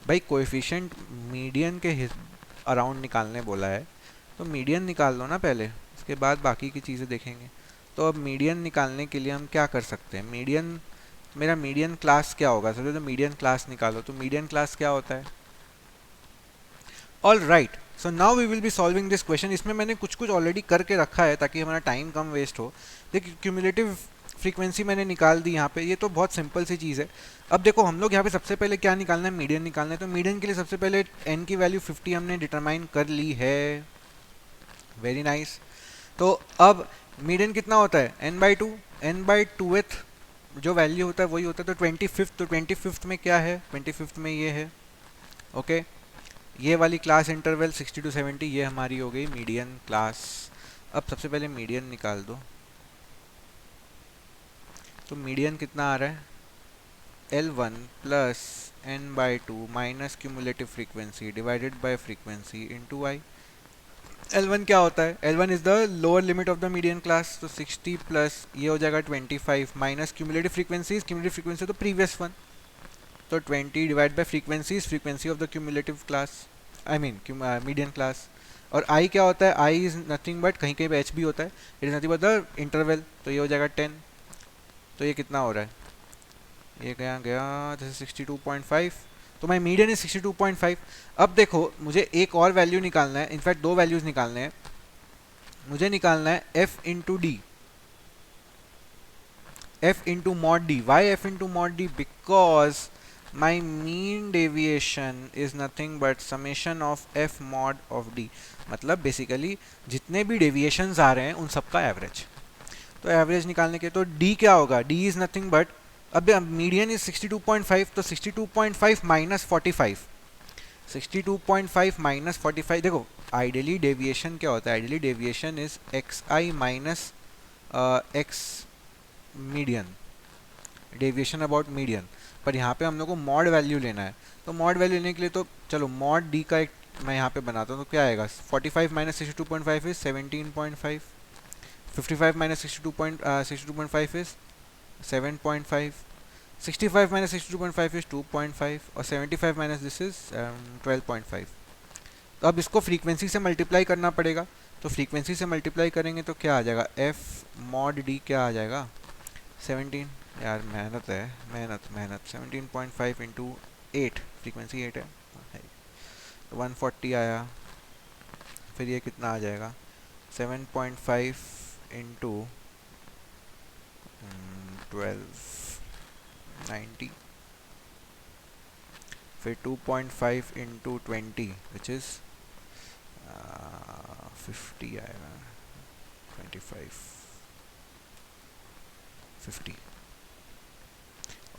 भाई कोएफिशिएंट मीडियन के अराउंड निकालने बोला है, तो मीडियन निकाल लो ना पहले, उसके बाद बाकी की चीज़ें देखेंगे. तो अब मीडियन निकालने के लिए हम क्या कर सकते हैं? मीडियन, मेरा मीडियन क्लास क्या होगा? सोचो तो मीडियन क्लास निकालो. तो मीडियन क्लास क्या होता है? All right, so now we will be solving this question. इसमें मैंने कुछ कुछ ऑलरेडी करके रखा है ताकि हमारा टाइम कम वेस्ट हो. देखिए क्यूमुलेटिव फ्रीक्वेंसी मैंने निकाल दी यहाँ पे. ये तो बहुत सिंपल सी चीज़ है. अब देखो हम लोग यहाँ पे सबसे पहले क्या निकालना है? मीडियन निकालना है. तो मीडियन के लिए सबसे पहले n की वैल्यू 50 हमने डिटरमाइन कर ली है. Very nice. तो अब मीडियन कितना होता है? n/2. n/2th जो वैल्यू होता है वही होता है. तो 25th, तो 25th में क्या है? 25th में ये है. ओके ये वाली क्लास इंटरवल 60 टू 70 ये हमारी हो गई मीडियन क्लास. अब सबसे पहले मीडियन निकाल दो. तो मीडियन कितना आ रहा है? L1 plus n/2 minus cumulative frequency divided by frequency into i. L1 क्या होता है? L1 is the lower limit of the median class. तो 60 प्लस ये हो जाएगा 25 माइनस क्यूमुलेटिव फ्रीक्वेंसी तो प्रीवियस वन. तो 20 divide by frequency of the cumulative class, I mean median class. और i क्या होता है? i इज नथिंग बट, कहीं कहीं पे h भी होता है, it is nothing but the interval. तो ये हो जाएगा 10. तो ये कितना हो रहा है? ये गया गया जैसे 62.5. तो माई मीडियन इज 62.5. अब देखो मुझे एक और वैल्यू निकालना है. इनफैक्ट दो वैल्यूज निकालने हैं. मुझे निकालना है f into D. f into mod D. Why f into mod D? Because my mean deviation is nothing but summation of f mod of d. मतलब बेसिकली जितने भी डेविएशंस आ रहे हैं उन सबका एवरेज. तो एवरेज निकालने के तो d क्या होगा? d इज नथिंग बट, अब मीडियन इज 62.5. तो 62.5 माइनस 45. 62.5 माइनस 45. देखो आइडियली डेविएशन क्या होता है? Ideally deviation is xi minus x median, deviation about median. पर यहाँ पे हम लोग को मॉड वैल्यू लेना है. तो मॉड वैल्यू लेने के लिए तो चलो मॉड डी का एक मैं यहाँ पे बनाता हूँ. तो क्या आएगा? 45 minus 62.5 is 17.5. 55 minus 62.5 is 7.5. 65 minus 62.5 is 2.5 और 75 माइनस दिस इज 12.5. तो अब इसको फ्रीक्वेंसी से मल्टीप्लाई करना पड़ेगा. तो फ्रीक्वेंसी से मल्टीप्लाई करेंगे तो क्या आ जाएगा? एफ मॉड डी क्या आ जाएगा? 17. यार मेहनत है, मेहनत. 17.5 इंटू 8, फ्रीक्वेंसी 8 है. तो 140 आया. फिर ये कितना आ जाएगा? 7.5 इंटू 12, 90. फिर 2.5 इंटू 20 विच इज़ 50 आएगा. 25, 50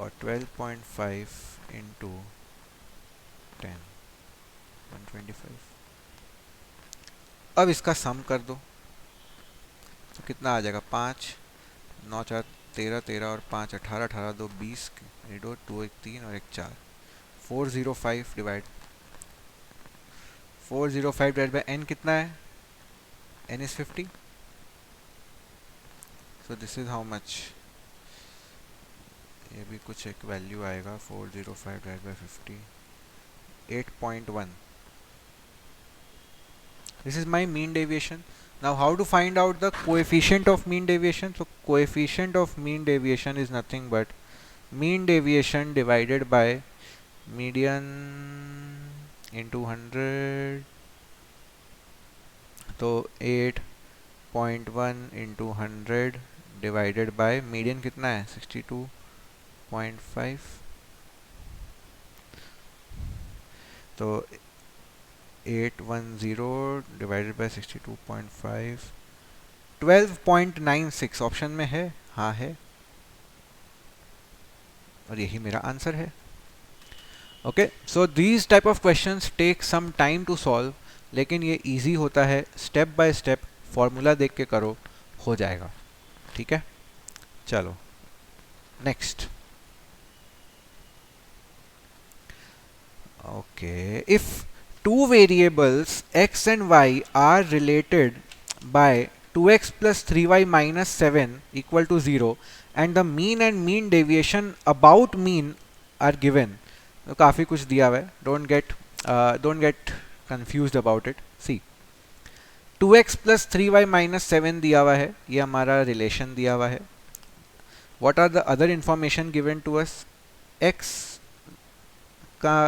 और 12.5 इंटू 10, 125. अब इसका सम कर दो तो कितना आ जाएगा? 5, 9 4 13, 13 और 5 18, 18 2 20, 2 1 3 और 1 4. 405 डिवाइड 405 डिवाइड बाय n कितना है? n is 50. So this is how much. ये भी कुछ एक वैल्यू आएगा. 405 divide by 50, 8.1. This is my mean deviation. Now how to find out the coefficient of mean deviation? So coefficient of mean deviation is nothing but mean deviation divided by median into 100. तो 8.1 into 100 divided by median कितना है 62.5. तो 810 divided by 62.5 12.96 ऑप्शन में है. हाँ है, और यही मेरा आंसर है. Okay, so these type of questions take some time to solve, लेकिन ये इजी होता है. स्टेप बाय स्टेप फॉर्मूला देख के करो, हो जाएगा. ठीक है, चलो next. Okay, if two variables x and y are related by 2x plus 3y minus 7 equal to 0 and the mean and mean deviation about mean are given. तो काफ़ी कुछ दिया हुआ है, don't get confused about it. See, 2x plus 3y minus 7 दिया हुआ है, ये हमारा रिलेशन दिया हुआ है. What are the other information given to us? x का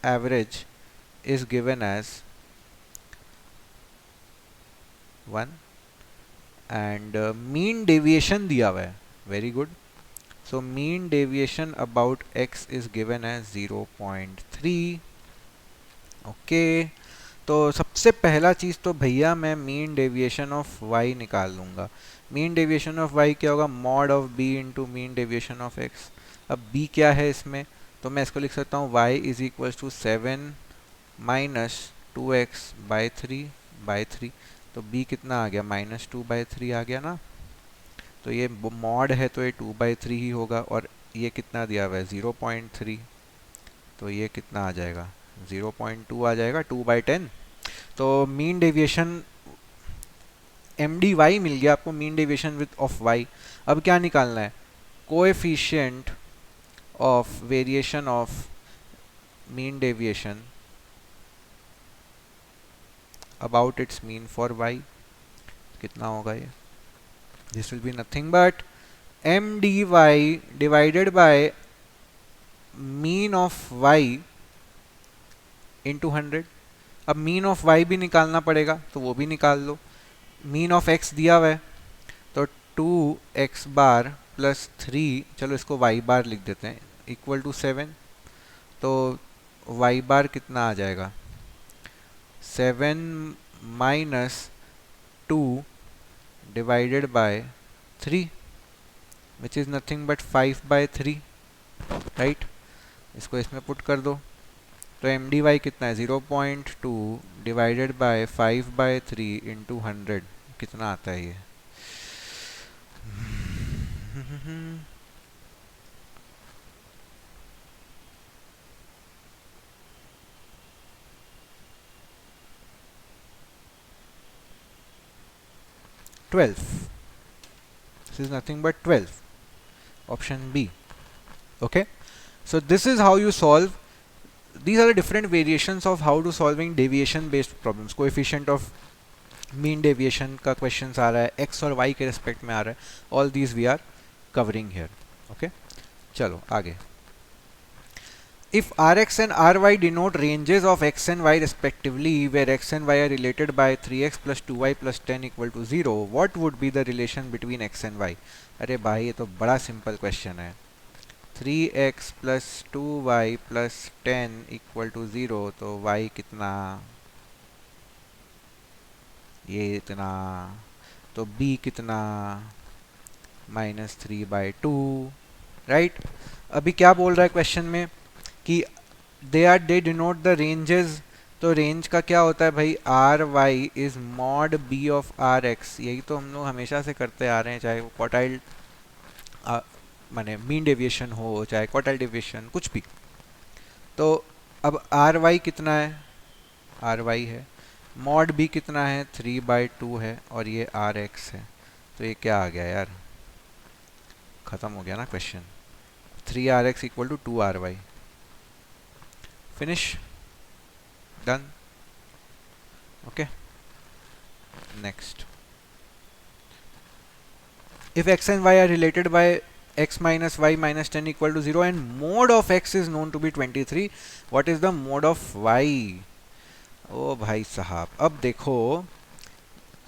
average is given as 1 and mean deviation दिया हुआ है. Very good. So mean deviation about x is given as 0.3. Okay. तो सबसे पहला चीज़ तो भैया मैं मीन डेविएशन ऑफ y निकाल लूँगा. मीन डेविएशन ऑफ y क्या होगा? Mod of b into mean deviation of x. अब b क्या है इसमें? तो मैं इसको लिख सकता हूँ y is equals to 7 minus 2x by 3. तो b कितना आ गया? माइनस 2/3 आ गया ना. तो ये मॉड है तो ये 2/3 ही होगा, और ये कितना दिया हुआ है? 0.3. तो ये कितना आ जाएगा? 0.2 आ जाएगा, 2/10. तो मीन डेविएशन MDY मिल गया आपको, mean deviation with of y. अब क्या निकालना है? Coefficient of variation of mean deviation about its mean for y. कितना होगा ये? This will be nothing but MDY divided by mean of y into 100. अब mean of y भी निकालना पड़ेगा, तो वो भी निकाल लो. mean of x दिया हुआ है, तो 2x बार प्लस 3, चलो इसको y बार लिख देते हैं, इक्वल टू 7. तो y बार कितना आ जाएगा? 7 minus 2 divided by 3, which is nothing but 5/3, right? इसको इसमें पुट कर दो. तो MDY कितना है? 0.2 divided by 5/3 into 100. कितना आता है ये? This is nothing but 12. Option B. Okay, so this is how you solve. These are the different variations of how to solving deviation based problems. Coefficient of mean deviation का questions आ रहा है, x और y के respect में आ रहा है. All these we are covering here. Okay, चलो आगे. If Rx and Ry denote ranges of x and y respectively, where x and y are related by 3x plus 2y plus 10 equal to 0, what would be the relation between x and y? अरे भाई ये तो बड़ा सिंपल क्वेश्चन है. 3x plus 2y plus 10 equal to 0, तो y कितना? ये इतना. तो b कितना? -3/2, राइट? अभी क्या बोल रहा है क्वेश्चन में कि दे डिनोट द रेंजेस. तो रेंज का क्या होता है भाई? R Y is mod B of R X. यही तो हम लोग हमेशा से करते आ रहे हैं, चाहे वो क्वार्टाइल माने मीन डेविएशन हो, चाहे क्वार्टाइल डेविएशन, कुछ भी. तो अब आर वाई कितना है? आर वाई है. मॉड बी कितना है? 3/2 है, और ये आर एक्स है. तो ये क्या आ गया यार? ख़त्म हो गया ना question. 3rx equal to 2ry. Finish. Done. Okay. Next, if x and y are related by x minus y minus 10 equal to 0 and mode of x is known to be 23, what is the mode of y? ओ भाई साहब, अब देखो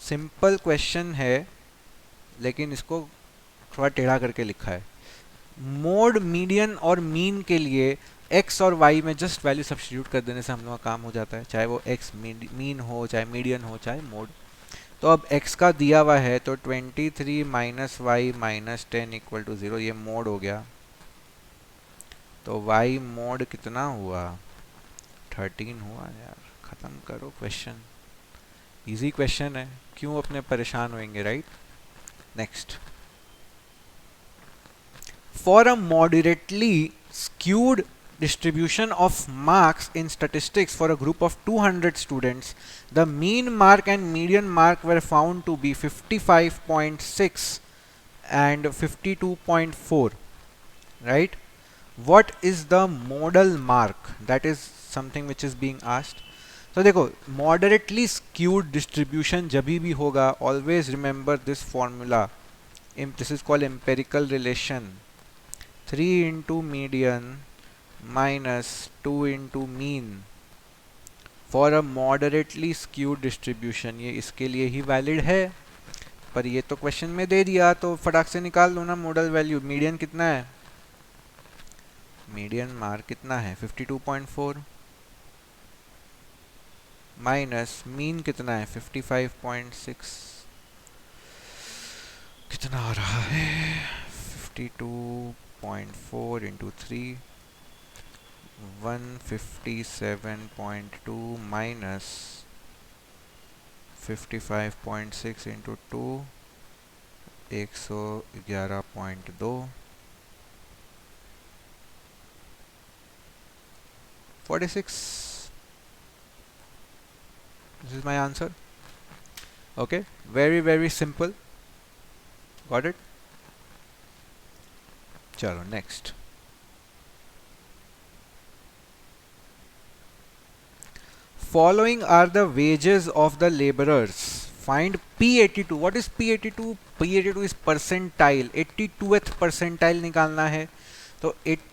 सिंपल क्वेश्चन है लेकिन इसको थोड़ा टेढ़ा करके लिखा है। मोड, मीडियन और मीन के लिए x और y में जस्ट वैल्यू सब्स्टिट्यूट कर देने से हम लोग का काम हो जाता है, चाहे वो x मीन हो, चाहे मीडियन हो, चाहे मोड। तो अब x का दिया हुआ है तो 23 minus Y minus 10 equal to 0, ये मोड हो गया। तो y मोड कितना हुआ? 13 हुआ। यार ख़त्म करो क्वेश्चन, इजी क्वेश्चन है, क्यों अपने परेशान होंगे, right. Next, for a moderately skewed distribution of marks in statistics for a group of 200 students, the mean mark and median mark were found to be 55.6 and 52.4, right? What is the modal mark? That is something which is being asked. तो देखो, moderately skewed distribution जब भी होगा, always remember this formula. This is called empirical relation. 3 into median minus 2 into mean for a moderately skewed distribution. ये इसके लिए ही वैलिड है, पर ये तो क्वेश्चन में दे दिया, तो फटाक से निकाल दो ना मॉडल वैल्यू। मीडियन कितना है? मीडियन मार्क कितना है? 52.4 माइनस मीन कितना है? 55.6। कितना आ रहा है? 52.4 into 3, 157.2 minus 55.6 into 2, 111.2, 46. This is my answer. Okay, very simple. Got it? चलो next. Following are the wages of the laborers. Find P82. What is P82? P82 is percentile. 82th percentile निकालना है। तो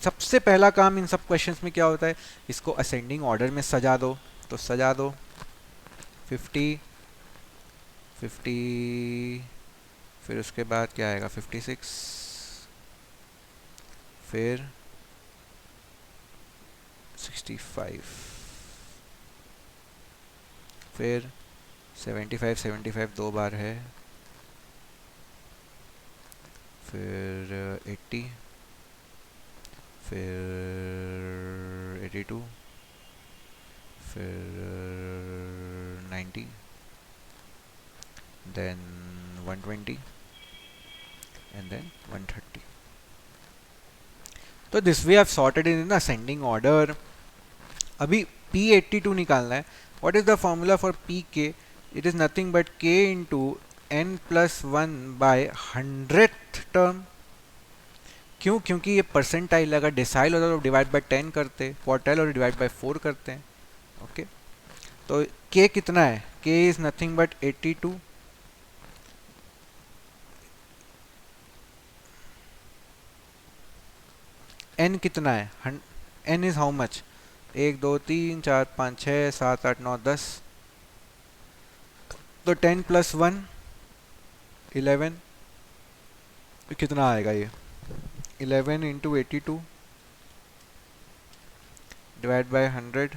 सबसे पहला काम इन सब क्वेश्चंस में क्या होता है? इसको असेंडिंग ऑर्डर में सजा दो, तो सजा दो। 50, 50, फिर उसके बाद क्या आएगा? 56, फिर 65, फिर 75, 75 दो बार है, फिर 80, फिर 82, फिर 90, then 120 and then 130. तो this way have sorted in ascending order. अभी P82 निकालना है। What is the formula for PK? It is nothing but K into n+1 by 100th term. क्यों? क्योंकि ये परसेंटाइल, अगर डिसाइल होता तो डिवाइड बाय 10 करते, क्वार्टाइल और डिवाइड बाय 4 करते हैं। ओके, तो K कितना है? K is nothing but 82, n कितना है? n is how much? 1 2 3 4 5 6 7 8 9 10, तो 10 + 1 11, कितना आएगा ये? 11 इंटू 82 डिवाइड बाय 100,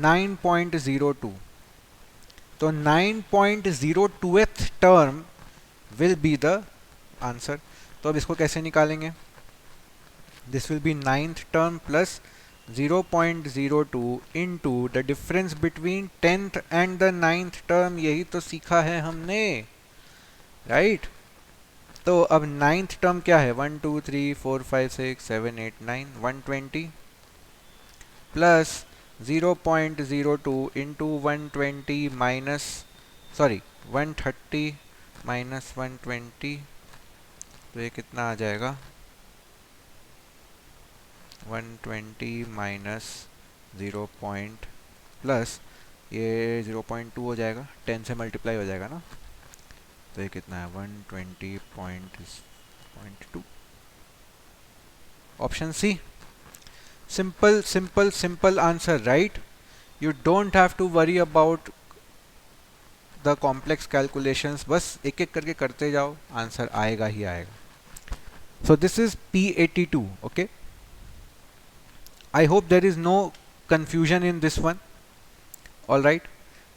9.02। तो 9.02th term will be the answer. तो अब इसको कैसे निकालेंगे? This will be 9th term plus 0.02 into the difference between 10th and the 9th term. यही तो सीखा है हमने, राइट? तो अब 9th टर्म क्या है? 1 2 3 4 5 6 7 8 9, 120 प्लस 0.02 इंटू 120 माइनस 130 माइनस 120, तो ये कितना आ जाएगा? 120 माइनस 0. प्लस ये 0.2 हो जाएगा, 10 से मल्टीप्लाई हो जाएगा ना, तो ये कितना है 120.2। Option C, simple simple simple answer, right? You don't have to worry about the complex calculations, बस एक एक करके करते जाओ, आंसर आएगा ही आएगा। So this is P82, okay? I hope there is no confusion in this one. All right,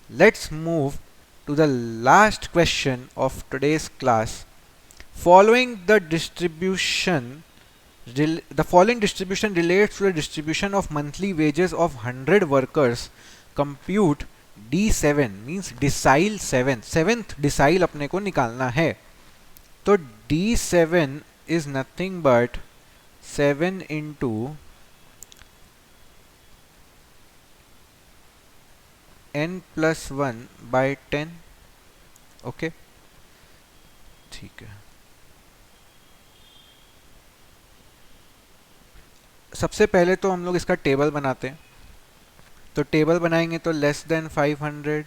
let's move to the last question of today's class. Following the distribution, the following distribution relates to the distribution of monthly wages of 100 workers. Compute D7 means decile 7, seventh decile अपने को निकालना है। तो D7 is nothing but 7 into n plus 1 by 10, okay? ठीक है, सबसे पहले तो हम लोग इसका टेबल बनाते हैं। तो टेबल बनाएंगे तो लेस देन 500,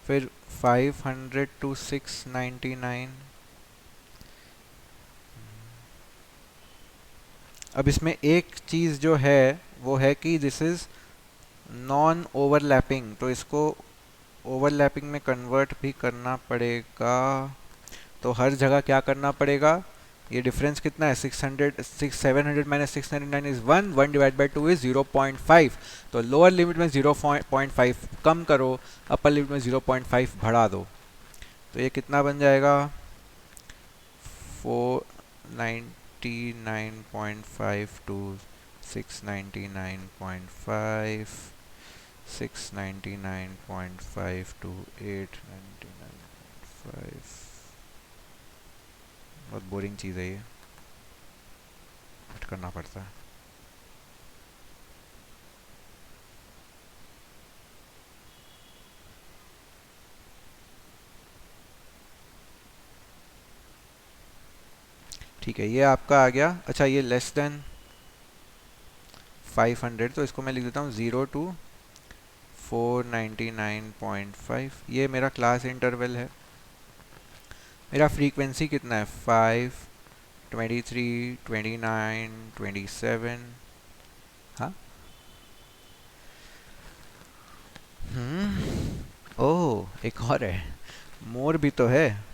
फिर 500 टू 699। अब इसमें एक चीज़ जो है वो है कि दिस इज़ नॉन ओवरलैपिंग, तो इसको ओवरलैपिंग में कन्वर्ट भी करना पड़ेगा। तो हर जगह क्या करना पड़ेगा, ये डिफरेंस कितना है 700 minus 699 is 1, 1 divide by 2 is 0.5। तो लोअर लिमिट में 0.5 कम करो, अपर लिमिट में 0.5 बढ़ा दो, तो ये कितना बन जाएगा 499.5 टू 699.5, 699.5 टू 899.5। बहुत बोरिंग चीज़ है ये, हट करना पड़ता है। ठीक है, ये आपका आ गया। अच्छा, ये लेस देन 500, तो इसको मैं लिख देता हूँ 0 टू 499.5। ये मेरा क्लास इंटरवल है। मेरा फ्रीक्वेंसी कितना है 5, 23, 29, 27। हाँ, ओह एक और है, मोर भी तो है,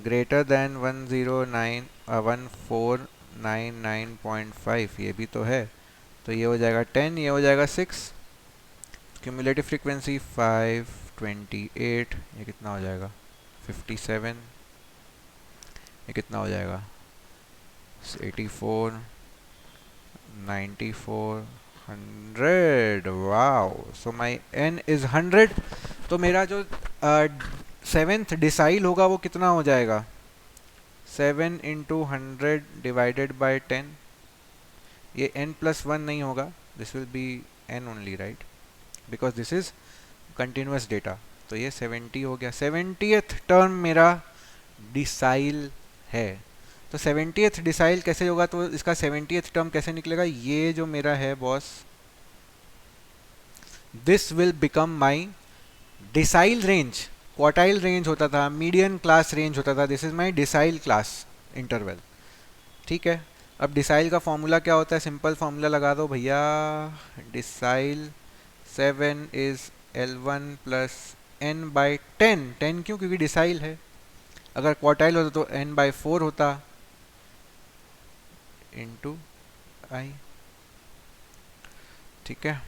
ग्रेटर देन 1499.5, ये भी तो है। तो ये हो जाएगा 10, ये हो जाएगा 6। क्यूमुलेटिव फ्रीक्वेंसी 5, 28, ये कितना हो जाएगा 57, ये कितना हो जाएगा 84, 94, 100। Wow, so my n is 100। तो मेरा जो सेवेंथ डिसाइल होगा वो कितना हो जाएगा 7 इंटू 100 डिवाइडेड बाई 10। ये n प्लस 1 नहीं होगा, this will be n only, right? Because this is continuous data. तो ये 70 हो गया, 70th टर्म मेरा डिसाइल है। तो 70th डिसाइल कैसे होगा, तो इसका 70th टर्म कैसे निकलेगा, ये जो मेरा है boss, this will become my decile range. Quartile range होता था, मीडियन क्लास रेंज होता था, this is my decile class interval. ठीक है, अब डिसाइल का फॉर्मूला क्या होता है, सिंपल फॉर्मूला लगा दो भैया, decile 7 is L1 plus n by 10। 10 क्यों, क्योंकि डिसाइल है। अगर क्वार्टाइल होता तो n बाई 4 होता इंटू आई। ठीक है,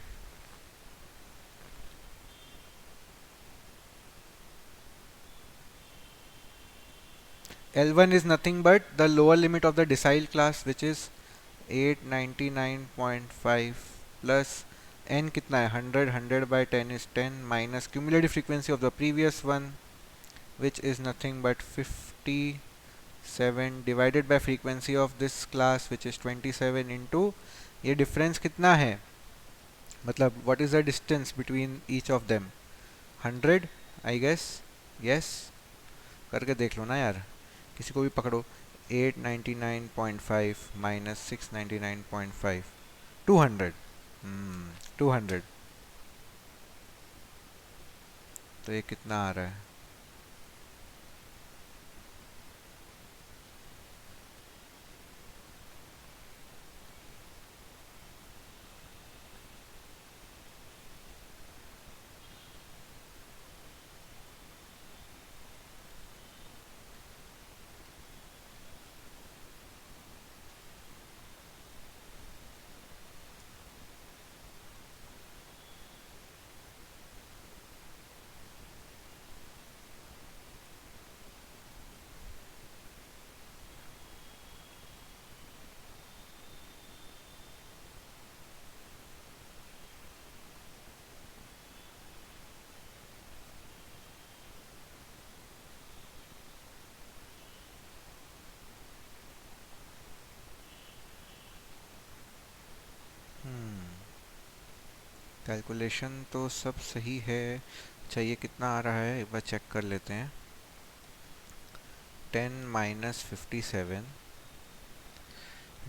L1 is nothing but the lower limit of the decile class, which is 899.5 plus n कितना है 100, 100 by 10 is 10 minus cumulative frequency of the previous one, which is nothing but 57 divided by frequency of this class, which is 27 into ये difference कितना है, मतलब what is the distance between each of them, 100 I guess, yes, करके देख लो ना यार, किसी को भी पकड़ो। 899.5 माइनस 699.5, 200। 200। तो ये कितना आ रहा है? कैलकुलेशन तो सब सही है। चाहिए कितना आ रहा है एक बार चेक कर लेते हैं। 10 - 57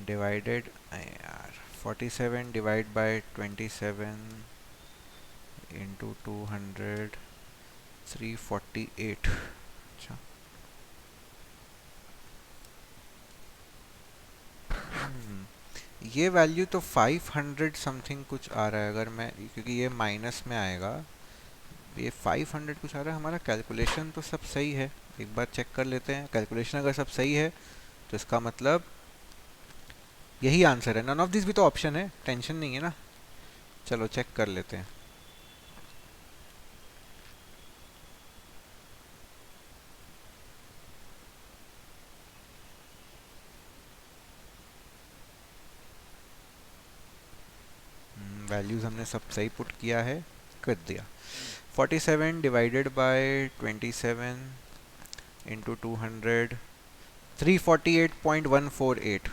डिवाइडेड, यार 47 डिवाइड बाय 27 इंटू 200, 348। अच्छा, ये वैल्यू तो 500 समथिंग कुछ आ रहा है। अगर मैं, क्योंकि ये माइनस में आएगा, ये 500 कुछ आ रहा है। हमारा कैलकुलेशन तो सब सही है। एक बार चेक कर लेते हैं। कैलकुलेशन अगर सब सही है तो इसका मतलब यही आंसर है। नन ऑफ दिस भी तो ऑप्शन है, टेंशन नहीं है ना। चलो चेक कर लेते हैं। वैल्यूज़ हमने सब सही पुट किया है, कर दिया। 47 divided by 27 into 200, 348.148।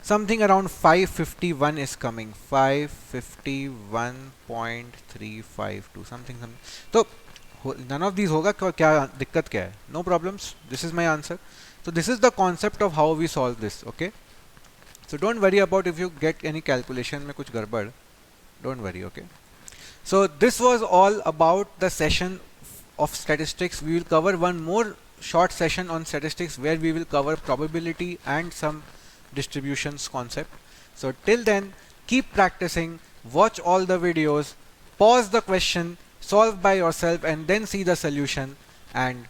Something around 551 is coming. 551.352 something something. तो none of these होगा। क्या दिक्कत क्या है? No problems. This is my answer. So this is the concept of how we solve this. Okay. So don't worry about if you get any calculation में कुछ गड़बड़. Don't worry. Okay. So this was all about the session of statistics. We will cover one more short session on statistics where we will cover probability and some distributions concept. So till then, keep practicing, watch all the videos, pause the question, solve by yourself, and then see the solution and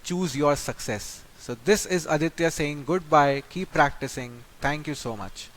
choose your success. So this is Aditya saying goodbye. Keep practicing. Thank you so much.